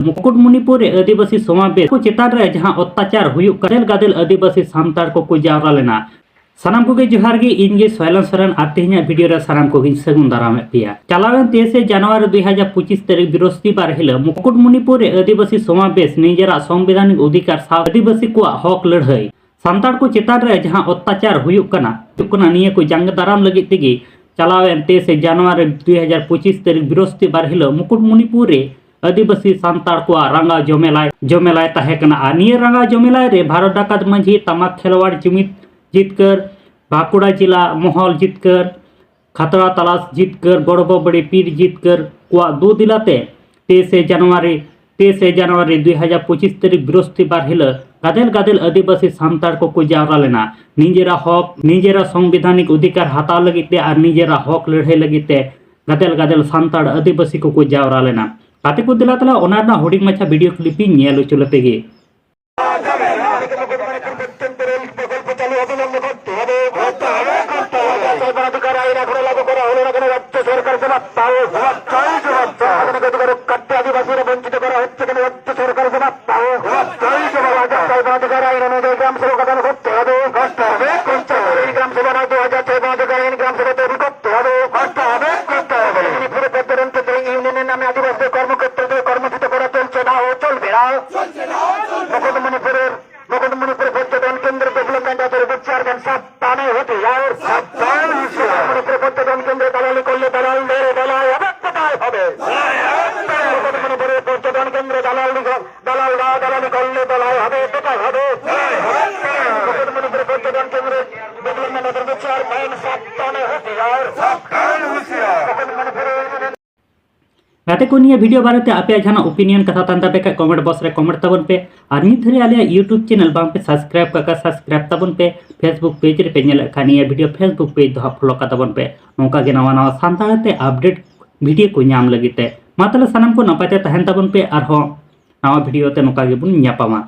मुकुटमणिपुर आदिवासी समावेश को चेतान रे जहां अत्याचार हुयुक गादेल गादेल आदिवासी सान्ताड़ को जावरा लेना सानाम को जोहार गे इनगे सोयलन सोरेन और तेहना वीडियो रे सानाम को सगुन दाराम पेया चलावेन 23 जनवरी 2025 तारीख बृहस्पतिवार हिल मुकुटमणिपुर आदिवासी समावेश निजेरा संवैधानिक अधिकार साव आदिवासी को हक लड़ाई सान्ताड़ को चेतान रे जहां अत्याचार हुयुक निये को जंग दाराम लगी तेगे चलावेन 23 जनवरी 2025 तारीख बृहस्पतिवार हिल मुकुटमणिपुर आदिवासी सान्ताड़ को रंगा जमेलाय तहेकना निये रंगा जमेलाय रे भारत डाकत माझी तमाक खेलवाड़ जुमित जितकर बांकुड़ा जिला महल जितकर खतरा तलाश जितकर बड़बड़ी पीर जितकर को दो दिलाते 23 जनवरी 2025 तारीख बृहस्पतिवार हिल गादेल गादेल आदिवासी सान्ताड़ को जावरा लेना निजेरा हक निजेरा संवैधानिक अधिकार हताव लगिते और निजेरा हक लड़ाई लगिते गादेल गादेल सान्ताड़ आदिवासी को जावरा लेना काते को दिला तला ओनारना हुडिंग माछा वीडियो क्लिपिंग नेल चलते गे मुकुटमणिपुर पर्यटन केंद्र डेवलपमेंट अथॉरिटी चेयरमैन साहब ताने होते यार मुकुटमणिपुर पर्यटन केंद्र दलाली करले दलाल मेरे दलाल হবে মুকুটমণিপুর पर्यटन केंद्र दलाली करले दलाल হবে বেকার হবে মুকুটমণিপুর पर्यटन केंद्र डेवलपमेंट अथॉरिटी चेयरमैन साहब ताने होते यार गाते को निये वीडियो बारे आपे जहां ओपिनियन कथा तान तबे का कमेंट बॉक्स रे कमेंट ताबन पे और नित धरे आले यूट्यूब चैनल बांग पे सब्सक्राइब का सब्सक्राइब ताबन पे फेसबुक पेज रे पे नेल खानी वीडियो फेसबुक पेज दो फॉलो का ताबन पे नोका गे नवा नवा सान्ताड़ ते अपडेट वीडियो को नाम लगिते मातले सनम को नपाते तहन ताबन पे और नवा वीडियो ते नोका गे बुन न्यापामा।